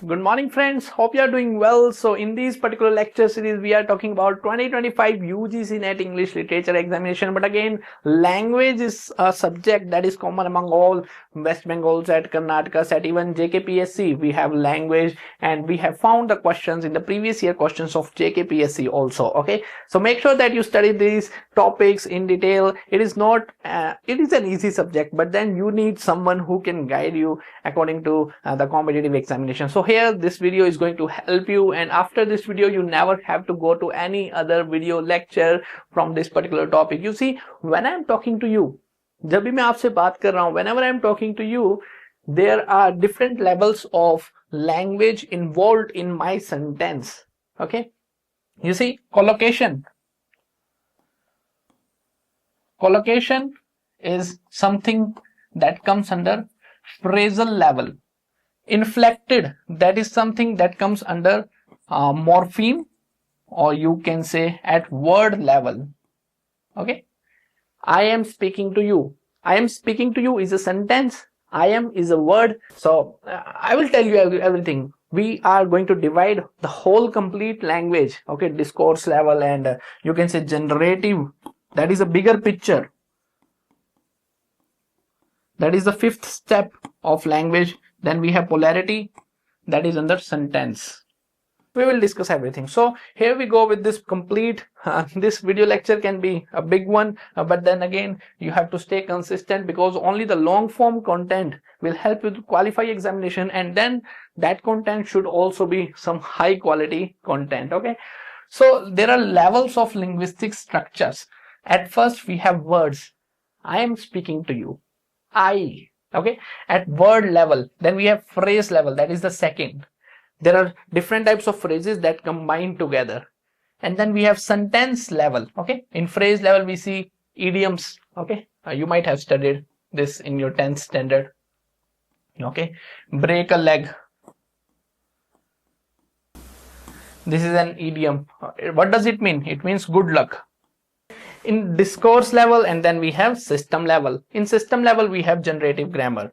Good morning friends, hope you are doing well. So in this particular lecture series we are talking about 2025 UGC NET English Literature examination. But again, language is a subject that is common among all West Bengal set, Karnataka set, even JKPSC we have language, and we have found the questions in the previous year questions of JKPSC also. Okay, so make sure that you study these topics in detail. It is not it is an easy subject, but then you need someone who can guide you according to the competitive examination. So here this video is going to help you, and after this video you never have to go to any other video lecture from this particular topic. You see, when I am talking to you, जब भी मैं आपसे बात कर रहा हूं, whenever I am talking to you, there are different levels of language involved in my sentence. Okay, you see, collocation is something that comes under phrasal level. Inflected, that is something that comes under morpheme, or you can say at word level. Okay, I am speaking to you. I am speaking to you is a sentence. I am is a word. So I will tell you everything. We are going to divide the whole complete language. Okay, discourse level, and you can say generative. That is a bigger picture. That is the fifth step of language. Then we have polarity, that is under sentence. We will discuss everything. So here we go with this complete this video lecture can be a big one, but then again you have to stay consistent, because only the long form content will help you to qualify examination, and then that content should also be some high quality content. Okay, so there are levels of linguistic structures. At first we have words. I am speaking to you. I. Okay, at word level. Then we have phrase level, that is the second. There are different types of phrases that combine together. And then we have sentence level. Okay, in phrase level we see idioms. Okay, you might have studied this in your 10th standard. Okay, break a leg, this is an idiom. What does it mean? It means good luck. In discourse level, and then we have system level. In system level we have generative grammar.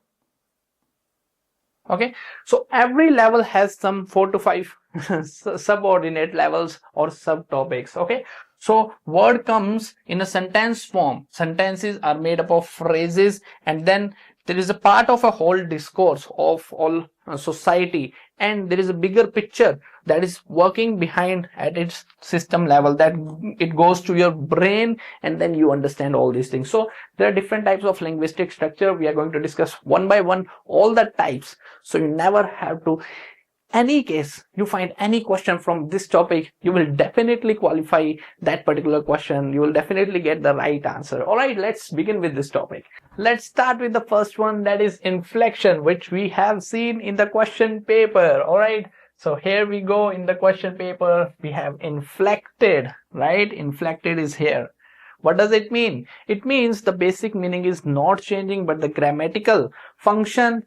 Okay, so every level has some 4 to 5 subordinate levels or subtopics. Okay, so word comes in a sentence form. Sentences are made up of phrases, and then there is a part of a whole discourse of all society, and there is a bigger picture that is working behind at its system level, that it goes to your brain, and then you understand all these things. So there are different types of linguistic structure. We are going to discuss one by one all the types, so you never have to, any case you find any question from this topic, you will definitely qualify that particular question. You will definitely get the right answer. All right, let's begin with this topic. Let's start with the first one, that is inflection, which we have seen in the question paper. All right, so here we go. In the question paper we have inflected, right? Inflected is here. What does it mean? It means the basic meaning is not changing, but the grammatical function,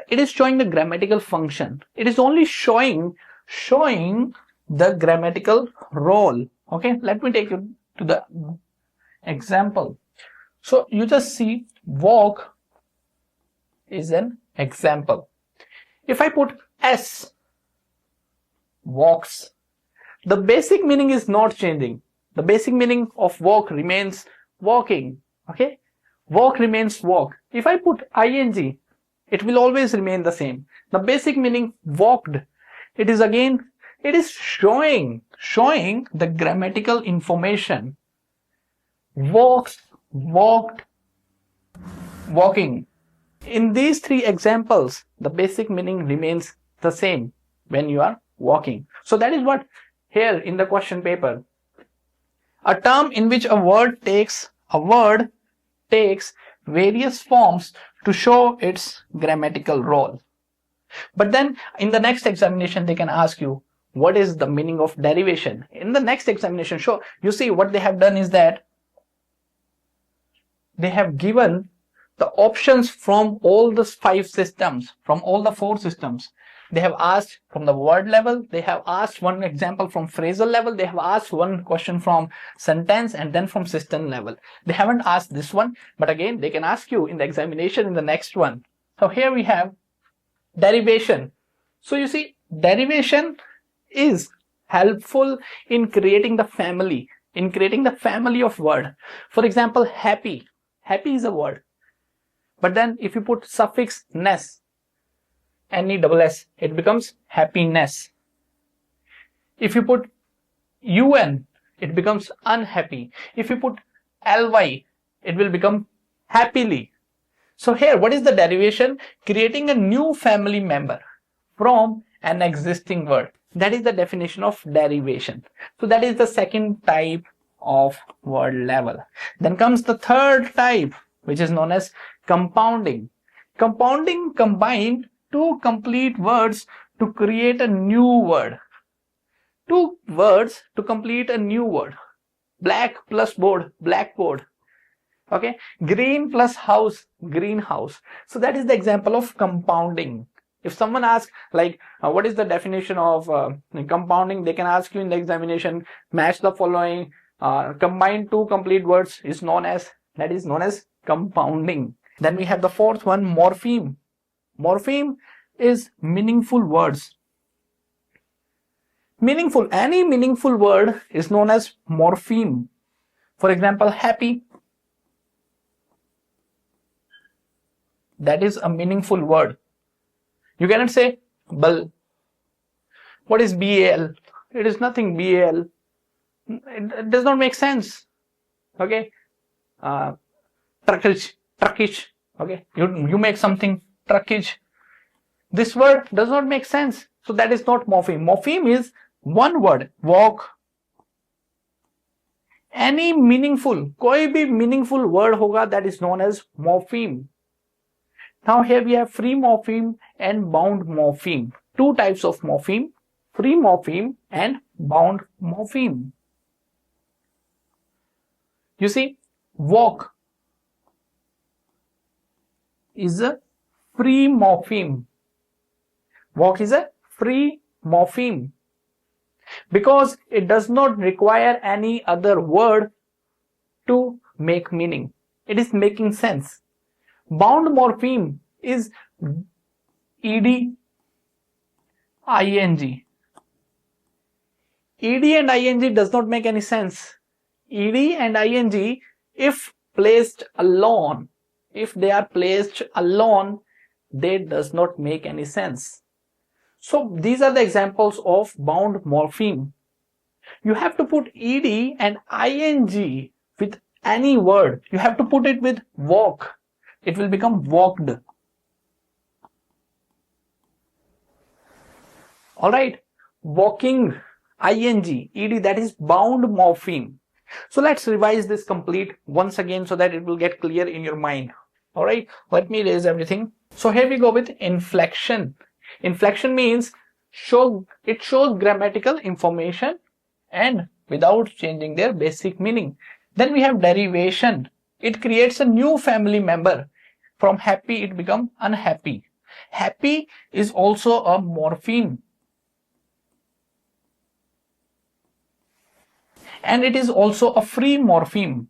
it is showing the grammatical function. It is only showing the grammatical role. Okay, let me take you to the example. So you just see walk is an example. If I put S, walks, the basic meaning is not changing. The basic meaning of walk remains walking. Okay, walk remains walk. If I put ing, it will always remain the same. The basic meaning walked, it is again, it is showing the grammatical information. Walks, walked, walking. In these three examples, the basic meaning remains the same when you are walking. So that is what here in the question paper. A term in which a word takes various forms to show its grammatical role. But then in the next examination they can ask you, what is the meaning of derivation? In the next examination, so you see what they have done is that they have given the options from all the 5 systems, from all the 4 systems. They have asked from the word level, they have asked one example from phrasal level, they have asked one question from sentence, and then from system level. They haven't asked this one, but again they can ask you in the examination in the next one. So here we have derivation. So you see, derivation is helpful in creating the family, of word. For example, happy. Happy is a word. But then if you put suffix ness, N-E-S-S, it becomes happiness. If you put UN, it becomes unhappy. If you put ly, it will become happily. So here, what is the derivation? Creating a new family member from an existing word. That is the definition of derivation. So that is the second type of word level. Then comes the third type, which is known as compounding. Compounding combined two complete words to create a new word. Two words to complete a new word. Black plus board, blackboard. Okay, green plus house, greenhouse. So that is the example of compounding. If someone asks like what is the definition of compounding, they can ask you in the examination, match the following, combine two complete words is known as compounding. Then we have the fourth one, morpheme. Morpheme is meaningful words. Any meaningful word is known as morpheme. For example, happy. That is a meaningful word. You cannot say bal. What is BAL? It is nothing. BAL. It does not make sense. Okay. Truckish. Okay. You make something truckish. This word does not make sense. So that is not morpheme. Morpheme is one word. Walk. Any meaningful, कोई भी meaningful word होगा, that is known as morpheme. Now here we have free morpheme and bound morpheme. Two types of morpheme, free morpheme and bound morpheme. You see, walk is a free morpheme. Walk is a free morpheme because it does not require any other word to make meaning. It is making sense. Bound morpheme is ed, ing. Ed and ing does not make any sense. Ed and ing, if placed alone, if they are placed alone, they does not make any sense. So these are the examples of bound morpheme. You have to put ed and ing with any word. You have to put it with walk. It will become walked. Alright, walking, ing, ed, that is bound morpheme. So let's revise this complete once again so that it will get clear in your mind. Alright, let me erase everything. So here we go with inflection. Inflection means it shows grammatical information and without changing their basic meaning. Then we have derivation. It creates a new family member. From happy, it becomes unhappy. Happy is also a morpheme. And it is also a free morpheme.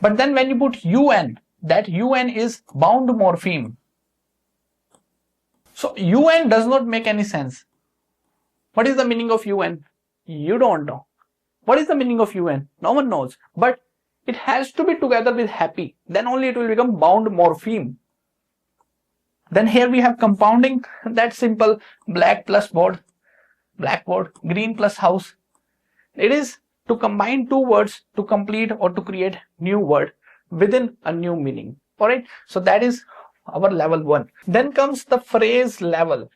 But then when you put un, that un is bound morpheme. So un does not make any sense. What is the meaning of un? You don't know. What is the meaning of un? No one knows. But it has to be together with happy. Then only it will become bound morpheme. Then here we have compounding. That's simple. Black plus board, blackboard. Green plus house. It is to combine two words to complete or to create new word within a new meaning. Alright. So that is our level 1. Then comes the phrase level.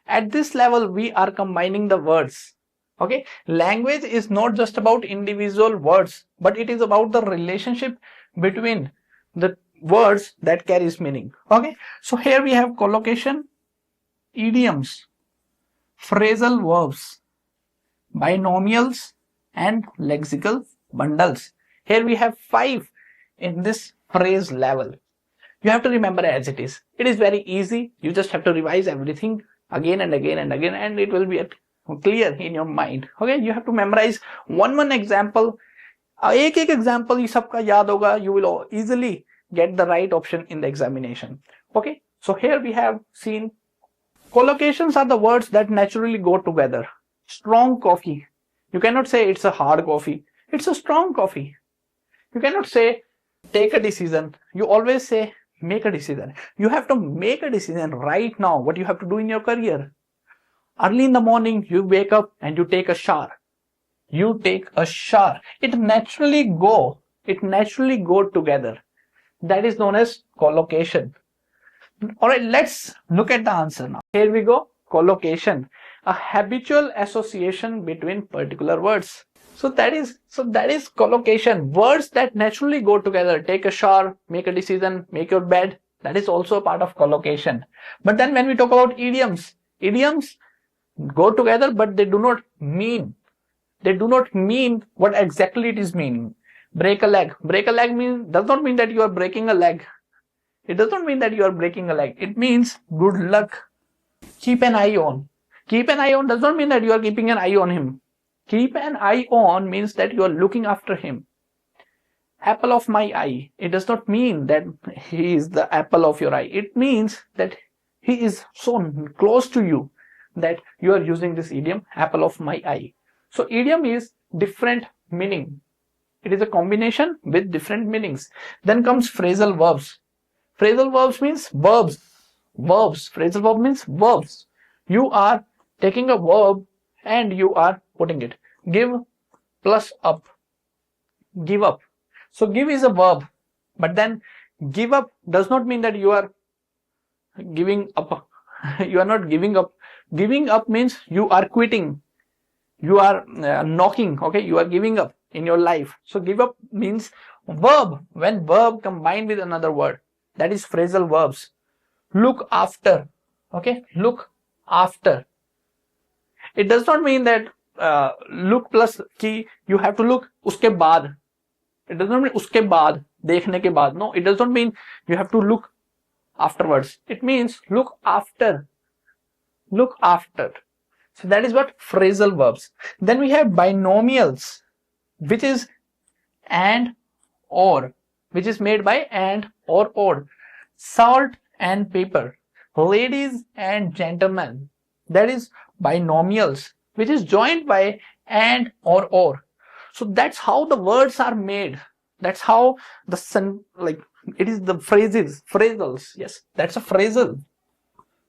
At this level, we are combining the words. Okay, language is not just about individual words, but it is about the relationship between the words that carries meaning. Okay, so here we have collocation, idioms, phrasal verbs, binomials, and lexical bundles. Here we have 5 in this phrase level. You have to remember as it is. It is very easy. You just have to revise everything again and again and again, and it will be clear in your mind. Okay, you have to memorize one example. एक example ये सबका याद होगा. You will easily get the right option in the examination. Okay, So here we have seen collocations are the words that naturally go together. Strong coffee. You cannot say it's a hard coffee. It's a strong coffee. You cannot say take a decision. You always say make a decision. You have to make a decision right now what you have to do in your career. Early in the morning, you wake up and you take a shower. You take a shower. It naturally go together. That is known as collocation. Alright, let's look at the answer now. Here we go. Collocation. A habitual association between particular words. So that is collocation. Words that naturally go together. Take a shower, make a decision, make your bed. That is also a part of collocation. But then when we talk about idioms go together, but they do not mean what exactly it is meaning. Break a leg. Break a leg does not mean that you are breaking a leg. It does not mean that you are breaking a leg. It means good luck. Keep an eye on. Keep an eye on does not mean that you are keeping an eye on him. Keep an eye on means that you are looking after him. Apple of my eye. It does not mean that he is the apple of your eye. It means that he is so close to you that you are using this idiom, apple of my eye. So idiom is different meaning. It is a combination with different meanings. Then comes phrasal verbs. Phrasal verbs means verbs. Phrasal verb means verbs. You are taking a verb and you are putting it. Give plus up. Give up. So give is a verb. But then give up does not mean that you are giving up. You are not giving up. Giving up means you are quitting. You are knocking. Okay, you are giving up in your life. So give up means verb. When verb combined with another word. That is phrasal verbs. Look after. Okay, look after. It does not mean that look plus ki you have to look uske baad. It does not mean uske baad, dekhne ke baad. No, it does not mean you have to look afterwards. It means look after. Look after. So that is what phrasal verbs. Then we have binomials, which is and or, which is made by and or. Salt and pepper. Ladies and gentlemen. That is binomials, which is joined by and or. So that's how the words are made. That's how it is the phrasals. Yes, that's a phrasal.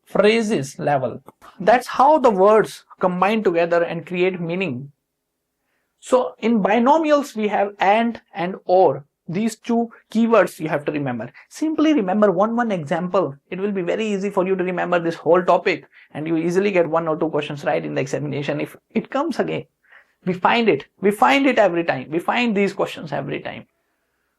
Phrases level. That's how the words combine together and create meaning. So in binomials we have and or. These two keywords you have to remember. Simply remember one example. It will be very easy for you to remember this whole topic and you easily get 1 or 2 questions right in the examination if it comes again. We find it every time. We find these questions every time.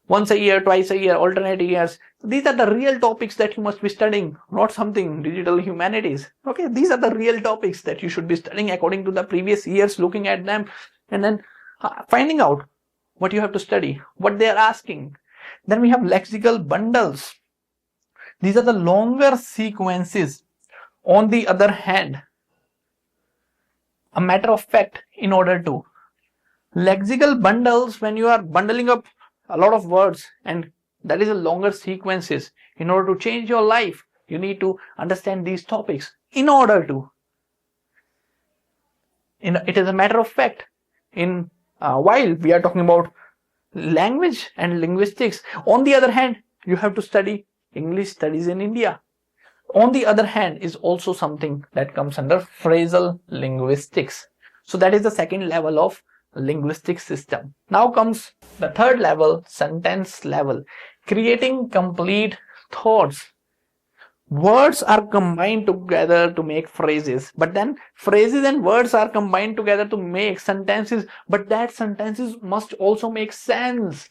Once a year, twice a year, alternate years. These are the real topics that you must be studying, not something digital humanities. Okay, these are the real topics that you should be studying according to the previous years, looking at them and then finding out what you have to study, what they are asking. Then we have lexical bundles. These are the longer sequences. On the other hand, a matter of fact, in order to lexical bundles, when you are bundling up a lot of words and that is a longer sequences, in order to change your life, you need to understand these topics in order to. It is a matter of fact. While we are talking about language and linguistics, on the other hand, you have to study English studies in India. On the other hand is also something that comes under phrasal linguistics. So that is the second level of linguistic system. Now comes the third level, sentence level, creating complete thoughts. Words are combined together to make phrases, but then phrases and words are combined together to make sentences, but that sentences must also make sense.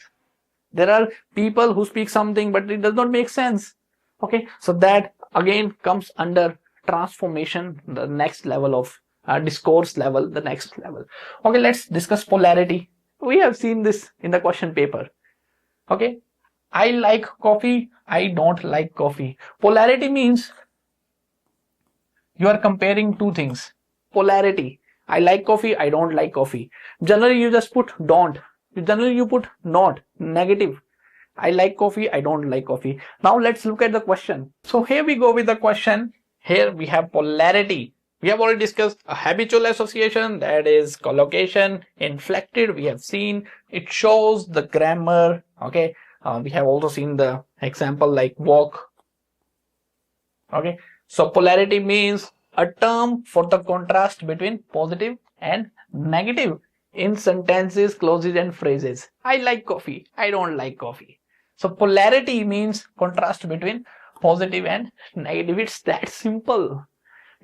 There are people who speak something but it does not make sense. Okay, so that again comes under transformation, the next level of discourse level, the next level. Okay, let's discuss polarity. We have seen this in the question paper. Okay, I like coffee, I don't like coffee. Polarity means you are comparing two things. Polarity, I like coffee, I don't like coffee. Generally you just put don't. Generally you put not, negative. I like coffee, I don't like coffee. Now let's look at the question. So here we go with the question. Here we have polarity. We have already discussed a habitual association, that is collocation. Inflected, we have seen, it shows the grammar. Okay, we have also seen the example like walk. Okay, so polarity means a term for the contrast between positive and negative in sentences, clauses, and phrases. I like coffee, I don't like coffee. So polarity means contrast between positive and negative. It's that simple.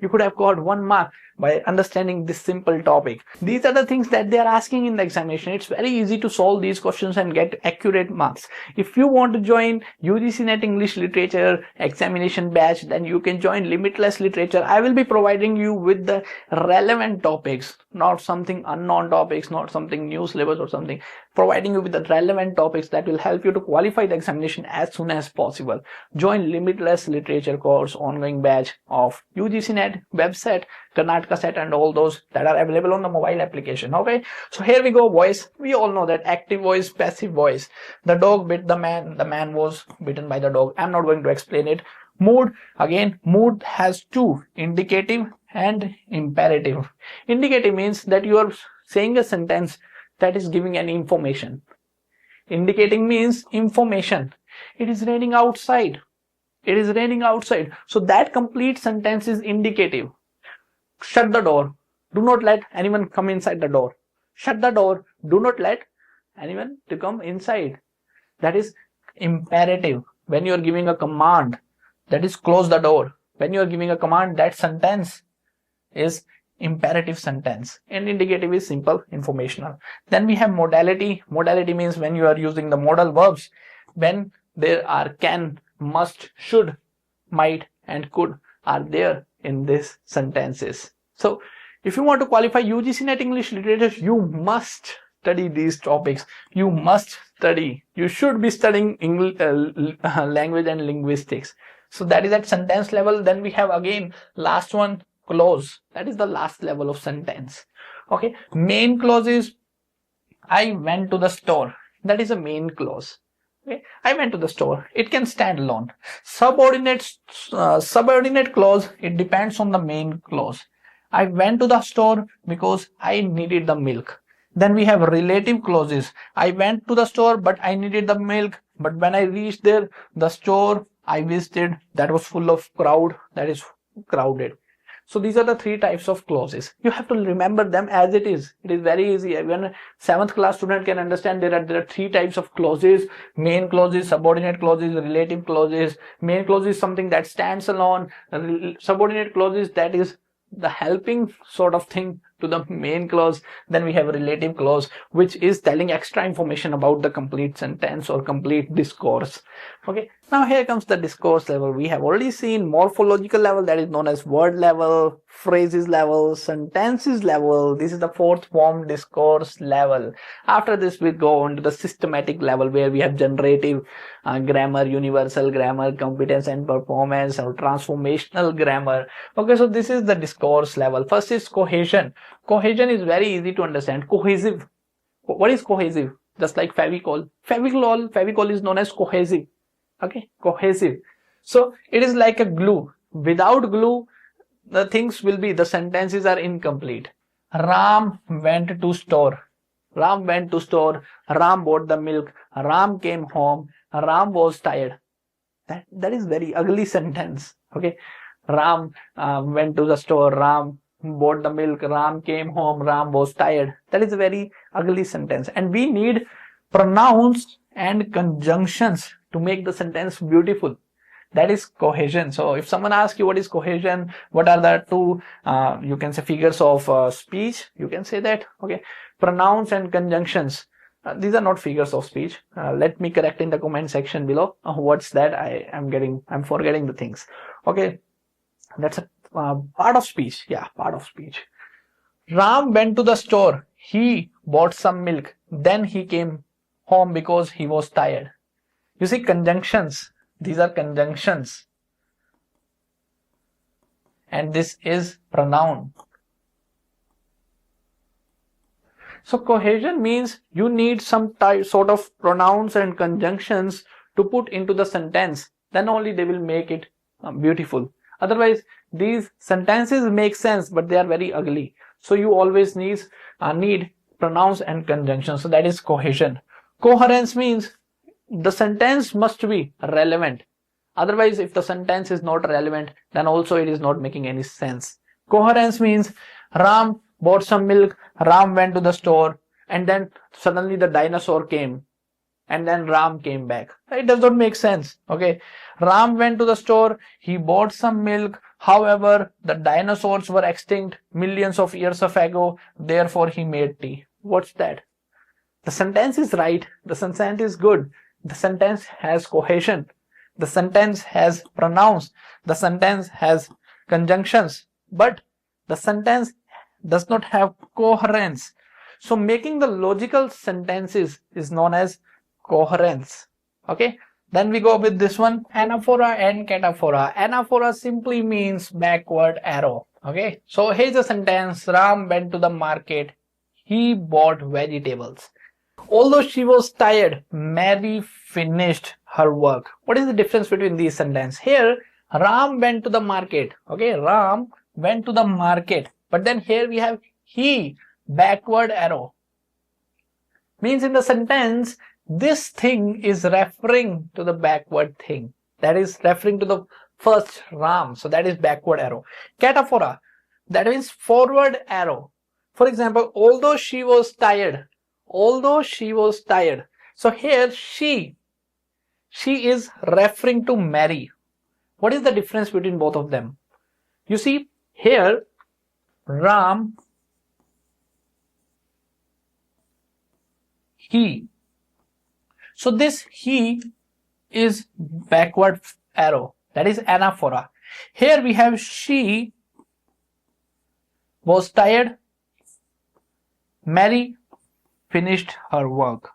You could have got 1 mark by understanding this simple topic. These are the things that they are asking in the examination. It's very easy to solve these questions and get accurate marks. If you want to join UGC Net English Literature examination batch, then you can join Limitless Literature. I will be providing you with the relevant topics, not something unknown topics, not something new syllabus or something. Providing you with the relevant topics that will help you to qualify the examination as soon as possible. Join Limitless Literature course ongoing batch of UGC Net, website, Karnataka set, and all those that are available on the mobile application. Okay, so here we go. Voice, we all know that active voice, passive voice. The dog bit the man was bitten by the dog. I'm not going to explain it. Mood, again, mood has two, indicative and imperative. Indicative means that you are saying a sentence that is giving an information. Indicating means information. It is raining outside. It is raining outside. So that complete sentence is indicative. Shut the door. Do not let anyone come inside the door. Shut the door. Do not let anyone to come inside. That is imperative. When you are giving a command, that is close the door. When you are giving a command, that sentence is imperative sentence, and indicative is simple informational. Then we have modality. Modality means when you are using the modal verbs, when there are can, must, should, might, and could are there in these sentences. So if you want to qualify UGC Net English Literature, you must study these topics. You must study. You should be studying English, language and linguistics. So that is at sentence level. Then we have again last one, clause. That is the last level of sentence. Okay, main clause is I went to the store. That is a main clause. Okay, I went to the store. It can stand alone. Subordinate clause, it depends on the main clause. I went to the store because I needed the milk. Then we have relative clauses. I went to the store but I needed the milk, but when I reached there, the store I visited, that was full of crowd, that is crowded. So these are the 3 types of clauses. You have to remember them as it is. It is very easy. Even a 7th class student can understand there are 3 types of clauses: main clauses, subordinate clauses, relative clauses. Main clause is something that stands alone. Subordinate clauses, that is the helping sort of thing to the main clause. Then we have a relative clause, which is telling extra information about the complete sentence or complete discourse. Okay, now here comes the discourse level. We have already seen morphological level, that is known as word level, phrases level, sentences level. This is the 4th form, discourse level. After this we go on to the systematic level, where we have generative grammar, universal grammar, competence and performance, or transformational grammar. Okay, so this is the discourse level. First is cohesion. Cohesion is very easy to understand. Cohesive. What is cohesive? Just like Fevicol. Fevicol is known as cohesive. Okay, cohesive. So it is like a glue. Without glue, the things will be, the sentences are incomplete. Ram went to store. Ram went to store. Ram bought the milk. Ram came home. Ram was tired. That is very ugly sentence. Okay, Ram went to the store. Ram bought the milk. Ram came home. Ram was tired. That is a very ugly sentence, and we need pronouns and conjunctions to make the sentence beautiful. That is cohesion. So if someone asks you what is cohesion, what are the 2 you can say figures of speech, you can say that. Okay, pronouns and conjunctions, these are not figures of speech. Let me correct in the comment section below. What's that? I'm forgetting the things. Okay, that's a part of speech. Yeah, part of speech. Ram went to the store. He bought some milk. Then he came home because he was tired. You see, conjunctions. These are conjunctions. And this is pronoun. So cohesion means you need some type sort of pronouns and conjunctions to put into the sentence. Then only they will make it beautiful. Otherwise, these sentences make sense, but they are very ugly. So you always need pronouns and conjunctions. So that is cohesion. Coherence means the sentence must be relevant. Otherwise, if the sentence is not relevant, then also it is not making any sense. Coherence means Ram bought some milk, Ram went to the store, and then suddenly the dinosaur came, and then Ram came back. It does not make sense. Okay, Ram went to the store, he bought some milk, however, the dinosaurs were extinct millions of years ago, therefore he made tea. What's that? The sentence is right, the sentence is good, the sentence has cohesion, the sentence has pronouns, the sentence has conjunctions, but the sentence does not have coherence. So making the logical sentences is known as coherence. Okay, then we go with this one, anaphora and cataphora. Anaphora simply means backward arrow. Okay, so here's a sentence: Ram went to the market, he bought vegetables. Although she was tired, Mary finished her work. What is the difference between these sentences? Here, Ram went to the market. Okay, Ram went to the market. But then here we have he, backward arrow. Means in the sentence, this thing is referring to the backward thing. That is referring to the first Ram. So that is backward arrow. Cataphora, that means forward arrow. For example, although she was tired. Although she was tired. So here she is referring to Mary. What is the difference between both of them? You see, here Ram, he. So this he is backward arrow. That is anaphora. Here we have she was tired, Mary finished her work.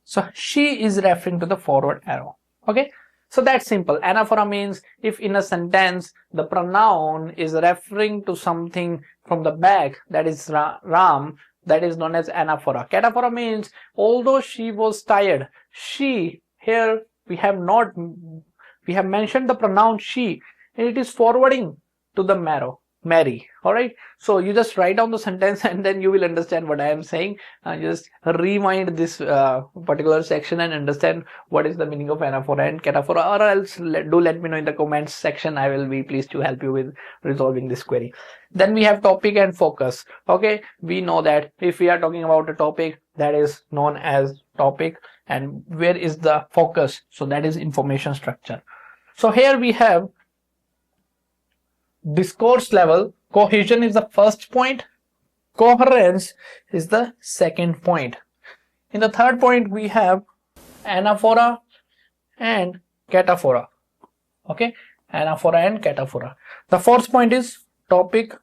So she is referring to the forward arrow. Okay, so that's simple. Anaphora means if in a sentence the pronoun is referring to something from the back, that is Ram, that is known as anaphora. Cataphora means although she was tired, she, here we have mentioned the pronoun she, and it is forwarding to the Mary. Alright, so you just write down the sentence and then you will understand what I am saying. Just rewind this particular section and understand what is the meaning of anaphora and cataphora, or else do let me know in the comments section. I will be pleased to help you with resolving this query. Then we have topic and focus. Okay, we know that if we are talking about a topic, that is known as topic, and where is the focus? So that is information structure. So here we have discourse level. Cohesion is the first point, coherence is the second point. In the third point we have anaphora and cataphora. Okay, anaphora and cataphora. The fourth point is topic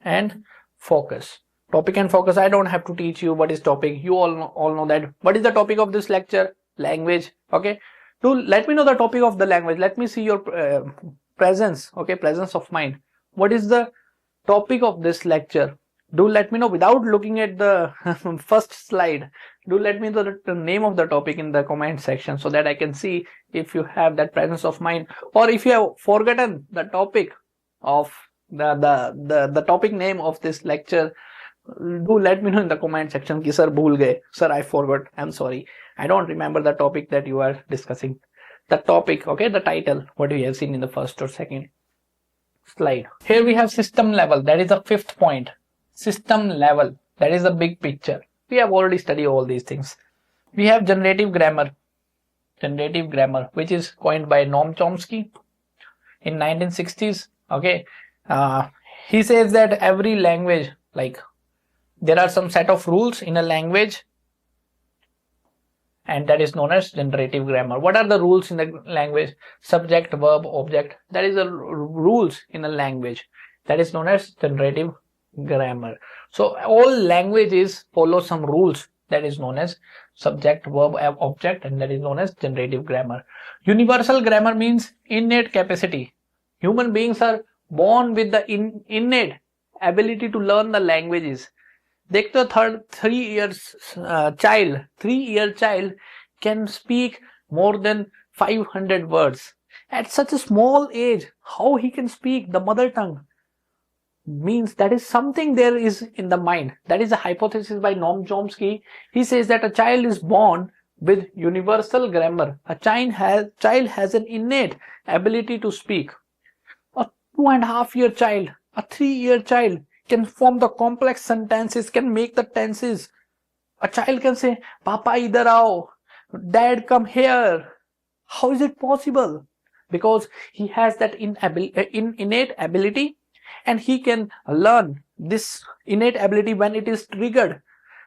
and focus. Topic and focus, I don't have to teach you what is topic. You all know that. What is the topic of this lecture? Language. Okay, do let me know the topic of the language. Let me see your presence. Okay, presence of mind. What is the topic of this lecture? Do let me know without looking at the first slide. Do let me know the name of the topic in the comment section so that I can see if you have that presence of mind, or if you have forgotten the topic of the topic name of this lecture. Do let me know in the comment section ki sir bhul gaye, sir I forgot, I'm sorry, I don't remember the topic that you are discussing. The topic, okay, the title, what we have seen in the first or second slide. Here we have system level, that is the fifth point. System level, that is the big picture. We have already studied all these things. We have generative grammar, which is coined by Noam Chomsky in 1960s. Okay, he says that every language, like there are some set of rules in a language, and that is known as generative grammar. What are the rules in the language? Subject, verb, object. That is the rules in a language. That is known as generative grammar. So all languages follow some rules. That is known as subject, verb, object, and that is known as generative grammar. Universal grammar means innate capacity. Human beings are born with the innate ability to learn the languages. देखते हो 3-year child can speak more than 500 words at such a small age. How he can speak the mother tongue means that is something there is in the mind. That is a hypothesis by Noam Chomsky. He says that a child is born with universal grammar. A child has an innate ability to speak. A 2.5-year child, a 3-year child can form the complex sentences, can make the tenses. A child can say, Papa idhar aao, Dad come here. How is it possible? Because he has that innate ability, and he can learn this innate ability when it is triggered.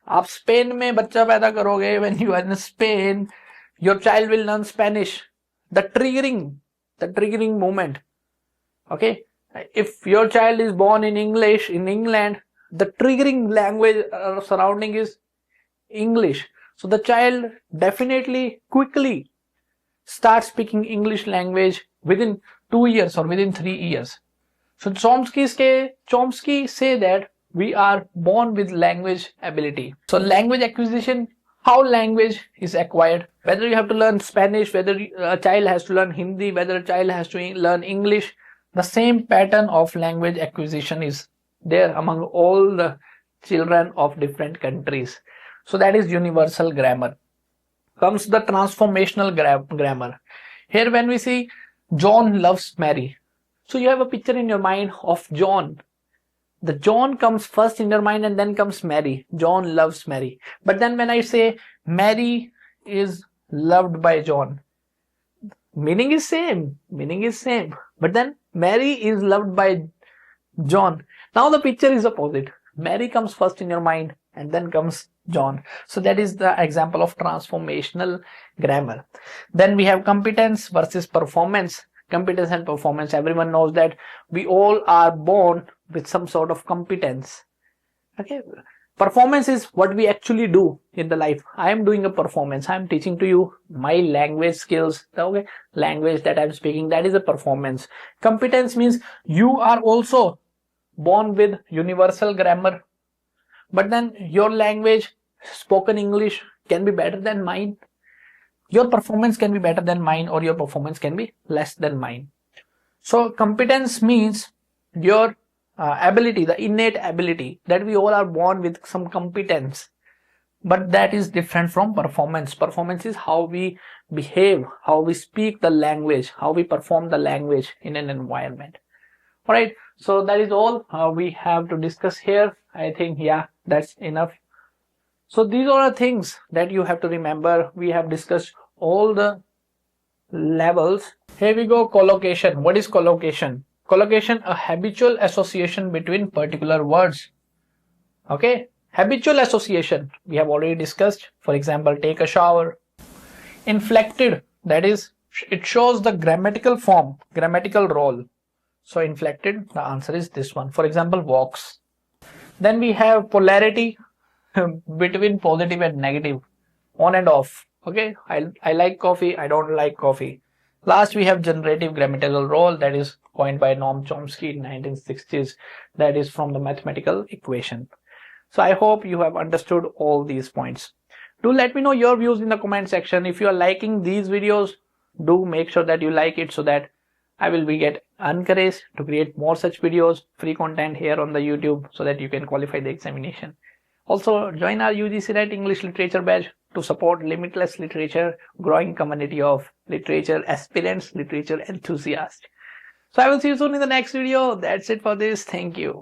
आप Spain में बच्चा पैदा करोगे, when you are in Spain, your child will learn Spanish. The triggering moment. Okay, if your child is born in English in England, the triggering language surrounding is English. So the child definitely quickly starts speaking English language within 2 years or within 3 years. So Chomsky say that we are born with language ability. So language acquisition, how language is acquired, whether you have to learn Spanish, whether a child has to learn Hindi, whether a child has to learn English, the same pattern of language acquisition is there among all the children of different countries. So that is universal grammar. Comes the transformational grammar. Here when we see John loves Mary, so you have a picture in your mind of John. The John comes first in your mind and then comes Mary. John loves Mary. But then when I say Mary is loved by John, meaning is same. But then Mary is loved by John. Now the picture is opposite. Mary comes first in your mind and then comes John. So that is the example of transformational grammar. Then we have competence versus performance. Competence and performance. Everyone knows that we all are born with some sort of competence. Okay. Performance is what we actually do in the life. I am doing a performance. I am teaching to you my language skills. Okay. Language that I am speaking, that is a performance. Competence means you are also born with universal grammar. But then your language, spoken English, can be better than mine. Your performance can be better than mine, or your performance can be less than mine. So competence means your ability, the innate ability, that we all are born with some competence. But that is different from performance. Performance is how we behave, how we speak the language, how we perform the language in an environment. Alright, so that is all we have to discuss here. I think, yeah, that's enough. So these are the things that you have to remember. We have discussed all the levels. Here we go. Collocation. What is collocation? Collocation, a habitual association between particular words. Okay, habitual association we have already discussed. For example, take a shower. Inflected, that is, it shows the grammatical form, grammatical role. So inflected, the answer is this one. For example, walks. Then we have polarity between positive and negative, on and off. Okay, I like coffee, I don't like coffee. Last we have generative grammatical role, that is coined by Noam Chomsky in 1960s. That is from the mathematical equation. So I hope you have understood all these points. Do let me know your views in the comment section. If you are liking these videos, do make sure that you like it so that I will get encouraged to create more such videos, free content here on the YouTube, so that you can qualify the examination. Also, join our UGC Net English Literature Badge to support limitless literature, growing community of literature aspirants, literature enthusiasts. So I will see you soon in the next video. That's it for this. Thank you.